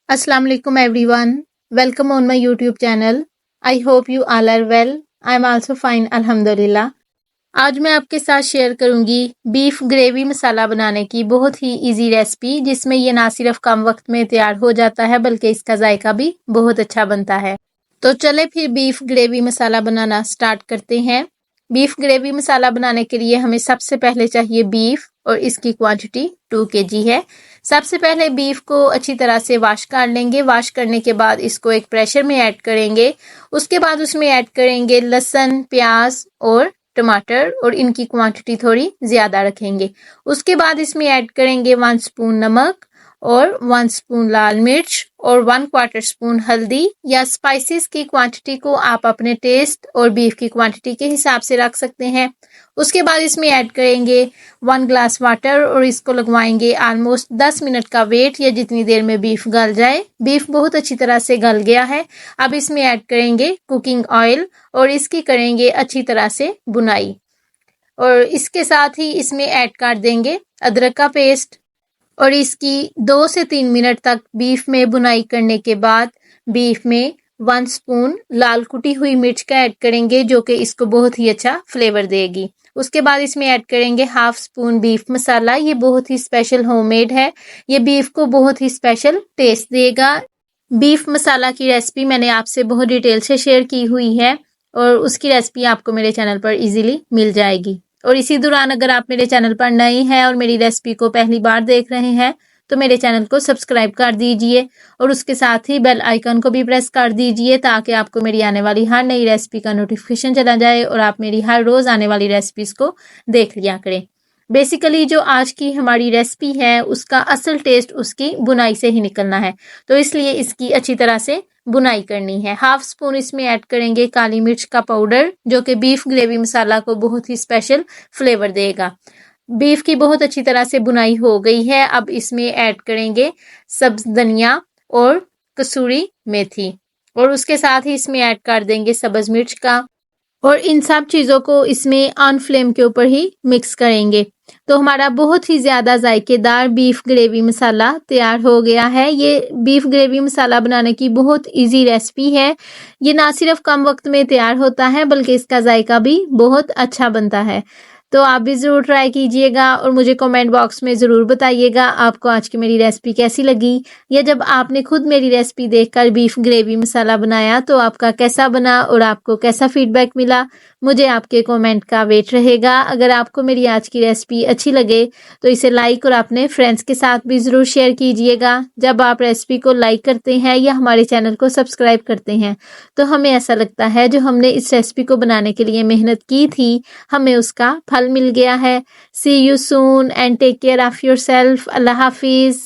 Assalamu alaikum everyone. Welcome on my YouTube channel. I hope you all are well. I am also fine alhamdulillah. आज मैं आपके साथ share करूंगी beef gravy मसाला बनाने की बहुत ही इजी रेसिपी जिसमें ये ना सिर्फ कम वक्त में तैयार हो जाता है बल्कि इसका जायका भी बहुत अच्छा बनता है। तो चले फिर बीफ ग्रेवी मसाला बनाना स्टार्ट करते हैं। बीफ ग्रेवी मसाला बनाने के लिए हमें सबसे पहले चाहिए बीफ और इसकी क्वांटिटी 2 kg है। सबसे पहले बीफ को अच्छी तरह से वॉश कर लेंगे। वॉश करने के बाद इसको एक प्रेशर में ऐड करेंगे। उसके बाद उसमें ऐड करेंगे लहसुन, प्याज और टमाटर और इनकी क्वांटिटी थोड़ी ज़्यादा रखेंगे। उसके बाद इसमें ऐड करेंगे 1 स्पून नमक और 1 स्पून लाल मिर्च और 1/4 स्पून हल्दी या स्पाइसेस की क्वांटिटी को आप अपने टेस्ट और बीफ की क्वांटिटी के हिसाब से रख सकते हैं। उसके बाद इसमें ऐड करेंगे 1 ग्लास वाटर और इसको लगवाएंगे ऑलमोस्ट 10 मिनट का वेट या जितनी देर में बीफ गल जाए। बीफ बहुत अच्छी तरह से गल गया है। अब इसमें ऐड करेंगे कुकिंग ऑयल और इसकी करेंगे अच्छी तरह से बुनाई और इसके साथ ही इसमें ऐड कर देंगे अदरक का पेस्ट और इसकी 2 से 3 मिनट तक बीफ में बुनाई करने के बाद बीफ में 1 स्पून लाल कुटी हुई मिर्च का ऐड करेंगे जो कि इसको बहुत ही अच्छा फ्लेवर देगी। उसके बाद इसमें ऐड करेंगे 1/2 स्पून बीफ मसाला। ये बहुत ही स्पेशल होममेड है। ये बीफ को बहुत ही स्पेशल टेस्ट देगा। बीफ मसाला की रेसिपी मैंने आपसे बहुत डिटेल से शेयर की हुई है और उसकी रेसिपी आपको मेरे चैनल पर इजीली मिल जाएगी। और इसी दौरान अगर आप मेरे चैनल पर नए हैं और मेरी रेसिपी को पहली बार देख रहे हैं तो मेरे चैनल को सब्सक्राइब कर दीजिए और उसके साथ ही बेल आइकन को भी प्रेस कर दीजिए ताकि आपको मेरी आने वाली हर नई रेसिपी का नोटिफिकेशन चला जाए और आप मेरी हर रोज़ आने वाली रेसिपीज़ को देख लिया करें। बेसिकली जो आज की हमारी रेसिपी है उसका असल टेस्ट उसकी बुनाई से ही निकलना है, तो इसलिए इसकी अच्छी तरह से बुनाई करनी है। 1/2 स्पून इसमें ऐड करेंगे काली मिर्च का पाउडर जो कि बीफ ग्रेवी मसाला को बहुत ही स्पेशल फ्लेवर देगा। बीफ की बहुत अच्छी तरह से बुनाई हो गई है। अब इसमें ऐड करेंगे सब्ज धनिया और कसूरी मेथी और उसके साथ ही इसमें ऐड कर देंगे सब्ज मिर्च का और इन सब चीज़ों को इसमें ऑन फ्लेम के ऊपर ही मिक्स करेंगे। तो हमारा बहुत ही ज़्यादा जायकेदार बीफ ग्रेवी मसाला तैयार हो गया है। ये बीफ ग्रेवी मसाला बनाने की बहुत इजी रेसिपी है। ये ना सिर्फ कम वक्त में तैयार होता है बल्कि इसका जायका भी बहुत अच्छा बनता है। तो आप भी ज़रूर ट्राई कीजिएगा और मुझे कमेंट बॉक्स में ज़रूर बताइएगा आपको आज की मेरी रेसिपी कैसी लगी या जब आपने खुद मेरी रेसिपी देखकर बीफ ग्रेवी मसाला बनाया तो आपका कैसा बना और आपको कैसा फीडबैक मिला। मुझे आपके कमेंट का वेट रहेगा। अगर आपको मेरी आज की रेसिपी अच्छी लगे तो इसे लाइक और अपने फ्रेंड्स के साथ भी ज़रूर शेयर कीजिएगा। जब आप रेसिपी को लाइक करते हैं या हमारे चैनल को सब्सक्राइब करते हैं तो हमें ऐसा लगता है जो हमने इस रेसिपी को बनाने के लिए मेहनत की थी हमें उसका फल मिल गया है। See you soon and take care of yourself. Allah हाफिज़।